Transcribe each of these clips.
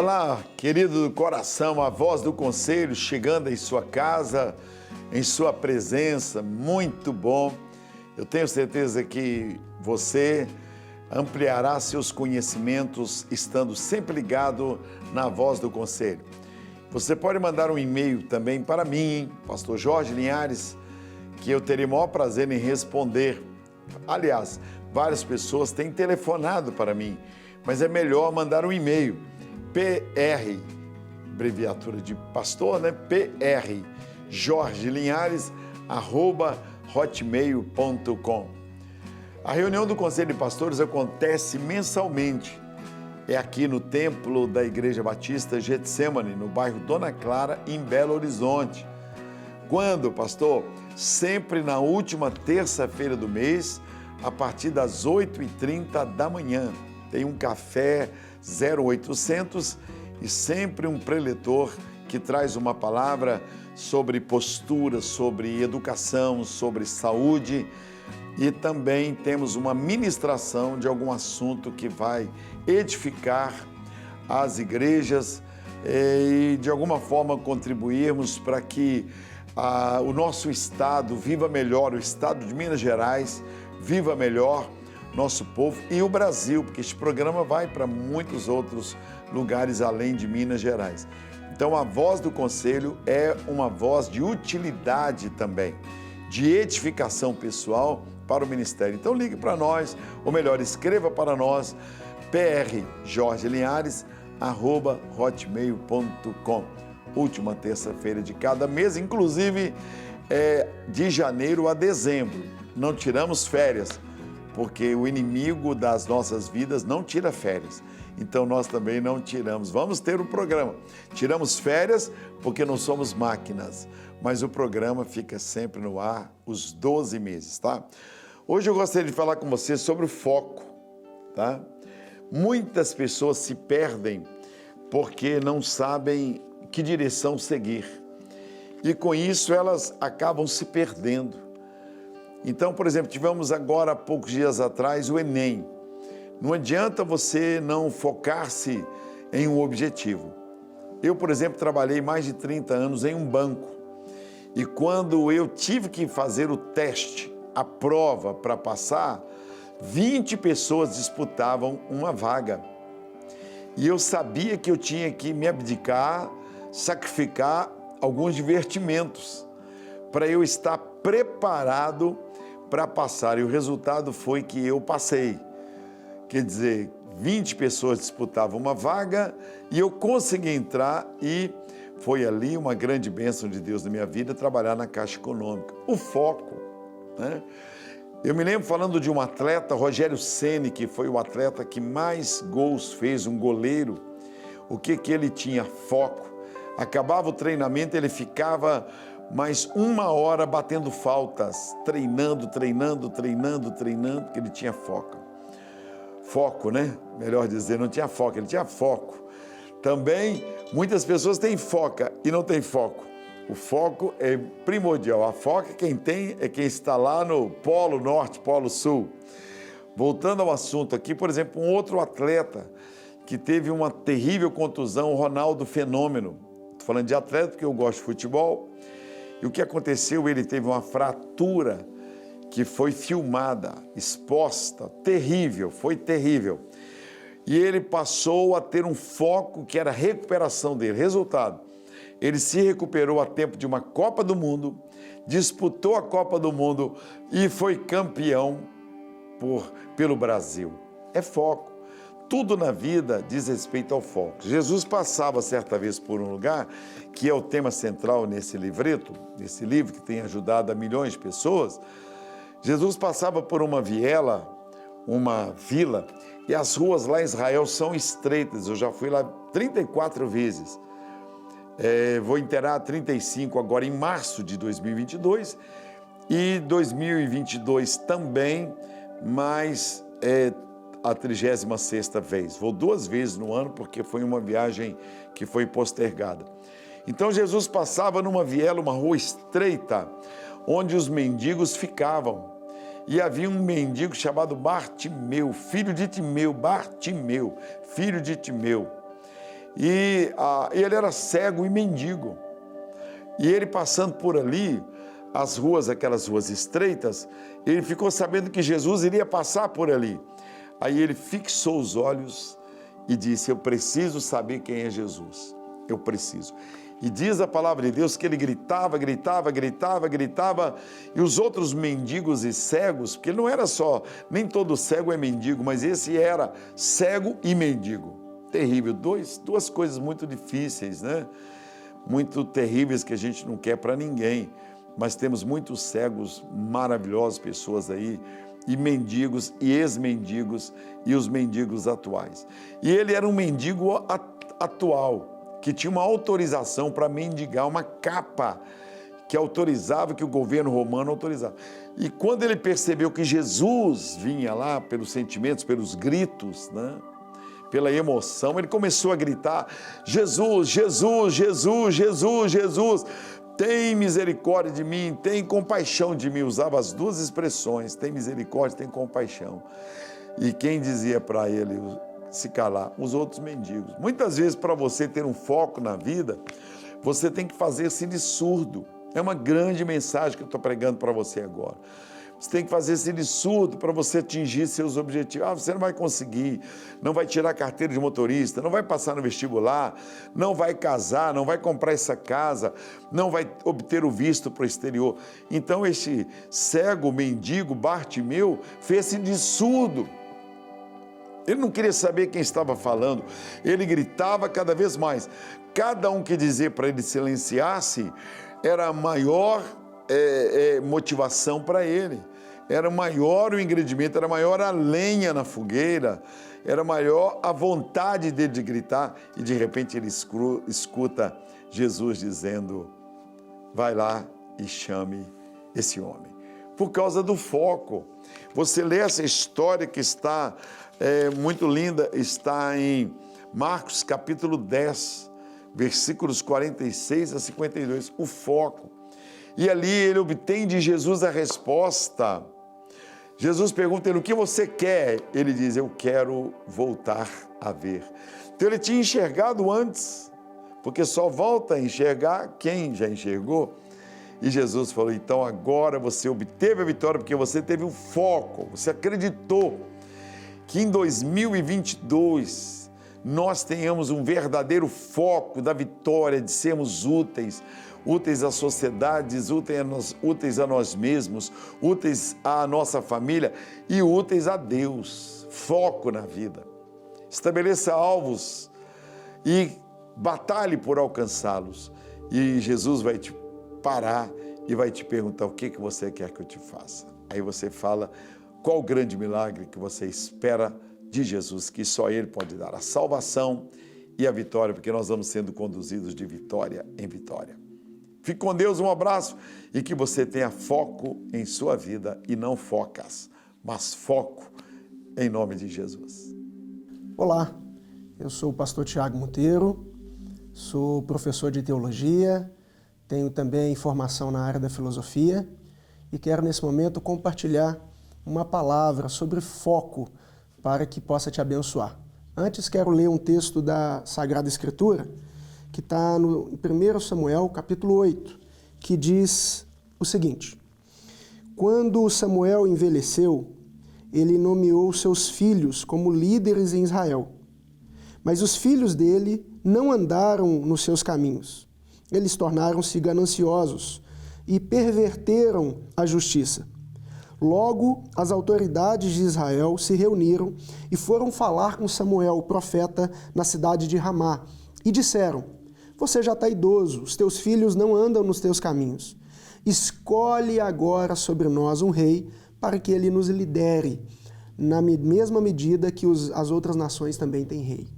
Olá, querido do coração, a voz do conselho chegando em sua casa, em sua presença, muito bom. Eu tenho certeza que você ampliará seus conhecimentos estando sempre ligado na voz do conselho. Você pode mandar um e-mail também para mim, Pastor Jorge Linhares, que eu terei o maior prazer em responder. Aliás, várias pessoas têm telefonado para mim, mas é melhor mandar um e-mail. PR, abreviatura de pastor, né? PR, Jorge Linhares, @hotmail.com. A reunião do Conselho de Pastores acontece mensalmente. É aqui no templo da Igreja Batista Getsemane, no bairro Dona Clara, em Belo Horizonte. Quando, pastor? Sempre na última terça-feira do mês, a partir das 8h30 da manhã. Tem um café 0800 e sempre um preletor que traz uma palavra sobre postura, sobre educação, sobre saúde, e também temos uma ministração de algum assunto que vai edificar as igrejas e de alguma forma contribuirmos para que o nosso estado viva melhor, o estado de Minas Gerais viva melhor, nosso povo e o Brasil, porque este programa vai para muitos outros lugares além de Minas Gerais. Então a voz do conselho é uma voz de utilidade também, de edificação pessoal para o ministério. Então ligue para nós, ou melhor, escreva para nós, prjorgelinhares@hotmail.com. Última terça-feira de cada mês, inclusive de janeiro a dezembro. Não tiramos férias, porque o inimigo das nossas vidas não tira férias. Então nós também não tiramos. Vamos ter um programa. Tiramos férias porque não somos máquinas, mas o programa fica sempre no ar os 12 meses, tá? Hoje eu gostaria de falar com você sobre o foco, tá? Muitas pessoas se perdem porque não sabem que direção seguir. E com isso elas acabam se perdendo. Então, por exemplo, tivemos agora há poucos dias atrás o Enem. Não adianta você não focar-se em um objetivo. Eu, por exemplo, trabalhei mais de 30 anos em um banco. E quando eu tive que fazer o teste, a prova para passar, 20 pessoas disputavam uma vaga. E eu sabia que eu tinha que me abdicar, sacrificar alguns divertimentos para eu estar preparado para passar. E o resultado foi que eu passei. Quer dizer, 20 pessoas disputavam uma vaga e eu consegui entrar, e foi ali uma grande bênção de Deus na minha vida trabalhar na Caixa Econômica. O foco, né? Eu me lembro falando de um atleta, Rogério Ceni, que foi o atleta que mais gols fez, um goleiro. O que ele tinha? Foco. Acabava o treinamento, ele ficava mais 1 hora batendo faltas, treinando, porque ele tinha foco. Foco, né? Melhor dizer, não tinha foco, ele tinha foco. Também, muitas pessoas têm foca e não têm foco. O foco é primordial. A foca, quem tem, é quem está lá no Polo Norte, Polo Sul. Voltando ao assunto aqui, por exemplo, um outro atleta que teve uma terrível contusão, o Ronaldo Fenômeno. Estou falando de atleta porque eu gosto de futebol. E o que aconteceu? Ele teve uma fratura que foi filmada, exposta, terrível, foi terrível. E ele passou a ter um foco que era a recuperação dele. Resultado, ele se recuperou a tempo de uma Copa do Mundo, disputou a Copa do Mundo e foi campeão pelo Brasil. É foco. Tudo na vida diz respeito ao foco. Jesus passava certa vez por um lugar, que é o tema central nesse livreto, nesse livro que tem ajudado a milhões de pessoas. Jesus passava por uma vila, e as ruas lá em Israel são estreitas. Eu já fui lá 34 vezes. Vou inteirar 35 agora em março de 2022 e 2022 também, mas a 36ª vez. Vou 2 vezes no ano porque foi uma viagem que foi postergada. Então Jesus passava numa viela, uma rua estreita, onde os mendigos ficavam. E havia um mendigo chamado Bartimeu, filho de Timeu, Bartimeu, filho de Timeu. E ele era cego e mendigo. E ele passando por ali, as ruas, aquelas ruas estreitas, ele ficou sabendo que Jesus iria passar por ali. Aí ele fixou os olhos e disse: eu preciso saber quem é Jesus. Eu preciso. E diz a palavra de Deus que ele gritava, e os outros mendigos e cegos, porque não era só, nem todo cego é mendigo, mas esse era cego e mendigo. Terrível, duas coisas muito difíceis, né? Muito terríveis que a gente não quer para ninguém, mas temos muitos cegos maravilhosos, pessoas aí, e mendigos e ex-mendigos e os mendigos atuais. E ele era um mendigo atual, que tinha uma autorização para mendigar, uma capa que autorizava, que o governo romano autorizava. E quando ele percebeu que Jesus vinha lá pelos sentimentos, pelos gritos, né? Pela emoção, ele começou a gritar: Jesus, Jesus, Jesus, Jesus, Jesus, tem misericórdia de mim, tem compaixão de mim. Usava as duas expressões, tem misericórdia, tem compaixão. E quem dizia para ele se calar? Os outros mendigos. Muitas vezes, para você ter um foco na vida, você tem que fazer-se de surdo. É uma grande mensagem que eu estou pregando para você agora. Você tem que fazer-se de surdo para você atingir seus objetivos. Você não vai conseguir, não vai tirar a carteira de motorista, não vai passar no vestibular, não vai casar, não vai comprar essa casa, não vai obter o visto para o exterior. Então, este cego, mendigo, Bartimeu, fez-se de surdo. Ele não queria saber quem estava falando, ele gritava cada vez mais. Cada um que dizia para ele silenciar-se era a maior motivação para ele. Era maior o ingrediente, era maior a lenha na fogueira, era maior a vontade dele de gritar. E de repente ele escuta Jesus dizendo: vai lá e chame esse homem. Por causa do foco. Você lê essa história que está muito linda, está em Marcos capítulo 10, versículos 46 a 52, o foco. E ali ele obtém de Jesus a resposta. Jesus pergunta ele: o que você quer? Ele diz: eu quero voltar a ver. Então ele tinha enxergado antes, porque só volta a enxergar quem já enxergou. E Jesus falou: então agora você obteve a vitória, porque você teve o foco, você acreditou que em 2022 nós tenhamos um verdadeiro foco da vitória, de sermos úteis à sociedade, úteis a nós mesmos, úteis à nossa família e úteis a Deus. Foco na vida. Estabeleça alvos e batalhe por alcançá-los. E Jesus vai te parar e vai te perguntar: o que você quer que eu te faça? Aí você fala qual o grande milagre que você espera de Jesus, que só Ele pode dar a salvação e a vitória, porque nós vamos sendo conduzidos de vitória em vitória. Fique com Deus, um abraço e que você tenha foco em sua vida e não focas, mas foco em nome de Jesus. Olá, eu sou o pastor Tiago Monteiro, sou professor de teologia, tenho também formação na área da filosofia e quero nesse momento compartilhar uma palavra sobre foco para que possa te abençoar. Antes quero ler um texto da Sagrada Escritura que está em 1 Samuel, capítulo 8, que diz o seguinte: quando Samuel envelheceu, ele nomeou seus filhos como líderes em Israel. Mas os filhos dele não andaram nos seus caminhos. Eles tornaram-se gananciosos e perverteram a justiça. Logo, as autoridades de Israel se reuniram e foram falar com Samuel, o profeta, na cidade de Ramá, e disseram: você já está idoso, os teus filhos não andam nos teus caminhos. Escolhe agora sobre nós um rei para que ele nos lidere, na mesma medida que as outras nações também têm rei.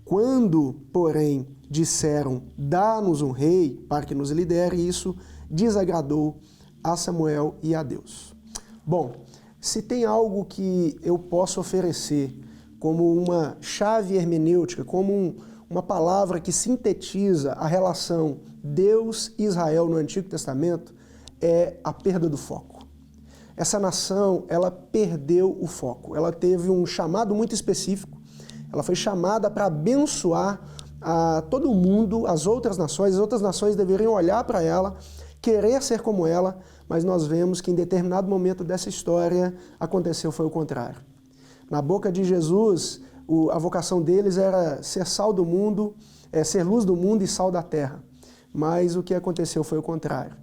Quando, porém, disseram: dá-nos um rei para que nos lidere, isso desagradou a Samuel e a Deus. Bom, se tem algo que eu posso oferecer como uma chave hermenêutica, como uma palavra que sintetiza a relação Deus e Israel no Antigo Testamento, é a perda do foco. Essa nação, ela perdeu o foco. Ela teve um chamado muito específico. Ela foi chamada para abençoar a todo mundo, as outras nações deveriam olhar para ela, querer ser como ela, mas nós vemos que em determinado momento dessa história aconteceu foi o contrário. Na boca de Jesus, a vocação deles era ser sal do mundo, ser luz do mundo e sal da terra. Mas o que aconteceu foi o contrário.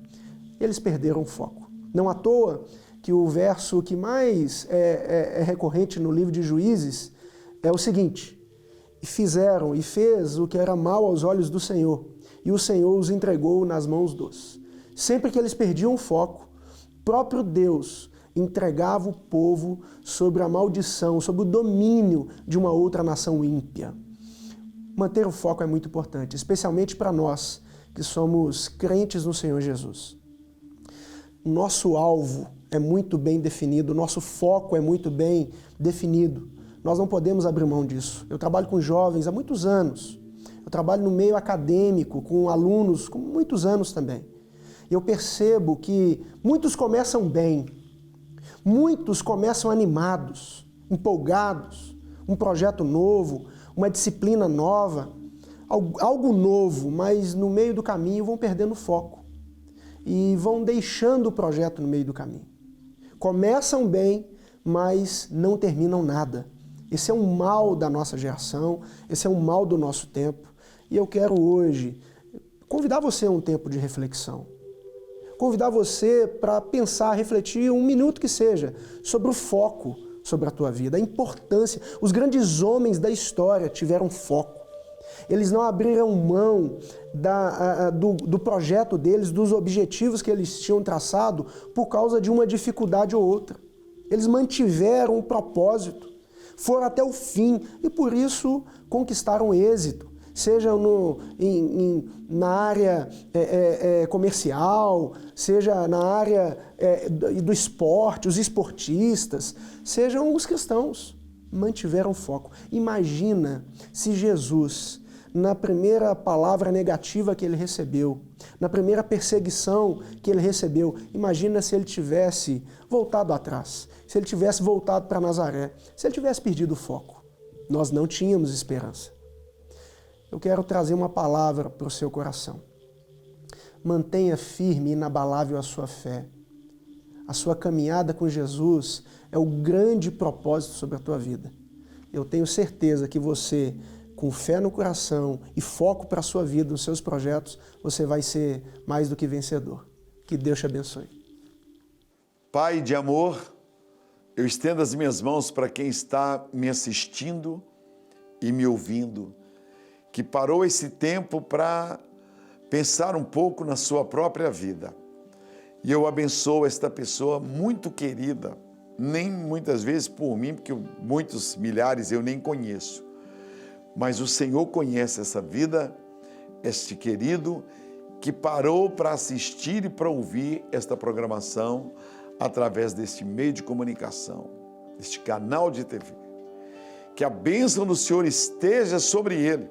Eles perderam o foco. Não à toa que o verso que mais é recorrente no livro de Juízes é o seguinte: e fez o que era mal aos olhos do Senhor, e o Senhor os entregou nas mãos dos. Sempre que eles perdiam o foco, próprio Deus entregava o povo sobre a maldição, sobre o domínio de uma outra nação ímpia. Manter o foco é muito importante, especialmente para nós que somos crentes no Senhor Jesus. Nosso alvo é muito bem definido, nosso foco é muito bem definido. Nós não podemos abrir mão disso. Eu trabalho com jovens há muitos anos. Eu trabalho no meio acadêmico, com alunos com muitos anos também. E eu percebo que muitos começam bem, muitos começam animados, empolgados, um projeto novo, uma disciplina nova, algo novo, mas no meio do caminho vão perdendo o foco e vão deixando o projeto no meio do caminho. Começam bem, mas não terminam nada. Esse é um mal da nossa geração, esse é um mal do nosso tempo. E eu quero hoje convidar você a um tempo de reflexão. Convidar você para pensar, refletir um minuto que seja, sobre o foco sobre a tua vida, a importância. Os grandes homens da história tiveram foco. Eles não abriram mão do projeto deles, dos objetivos que eles tinham traçado por causa de uma dificuldade ou outra. Eles mantiveram o propósito, foram até o fim e por isso conquistaram êxito, seja na área comercial, seja na área do esporte, os esportistas, sejam os cristãos, mantiveram foco. Imagina se Jesus, na primeira palavra negativa que ele recebeu, na primeira perseguição que ele recebeu, imagina se ele tivesse voltado atrás, se ele tivesse voltado para Nazaré, se ele tivesse perdido o foco. Nós não tínhamos esperança. Eu quero trazer uma palavra para o seu coração. Mantenha firme e inabalável a sua fé. A sua caminhada com Jesus é o grande propósito sobre a tua vida. Eu tenho certeza que você, com fé no coração e foco para a sua vida, nos seus projetos, você vai ser mais do que vencedor. Que Deus te abençoe. Pai de amor, eu estendo as minhas mãos para quem está me assistindo e me ouvindo, que parou esse tempo para pensar um pouco na sua própria vida. E eu abençoo esta pessoa muito querida, nem muitas vezes por mim, porque muitos milhares eu nem conheço. Mas o Senhor conhece essa vida, este querido, que parou para assistir e para ouvir esta programação através deste meio de comunicação, deste canal de TV. Que a bênção do Senhor esteja sobre ele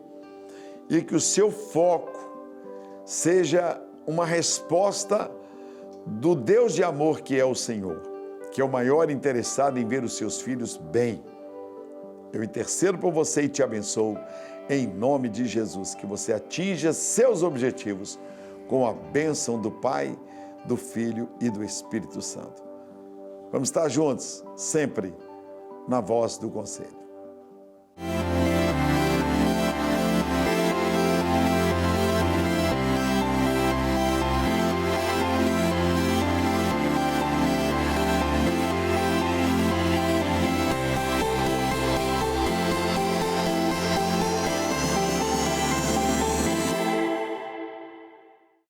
e que o seu foco seja uma resposta do Deus de amor que é o Senhor, que é o maior interessado em ver os seus filhos bem. Eu intercedo por você e te abençoo em nome de Jesus, que você atinja seus objetivos com a bênção do Pai, do Filho e do Espírito Santo. Vamos estar juntos, sempre, na voz do Conselho.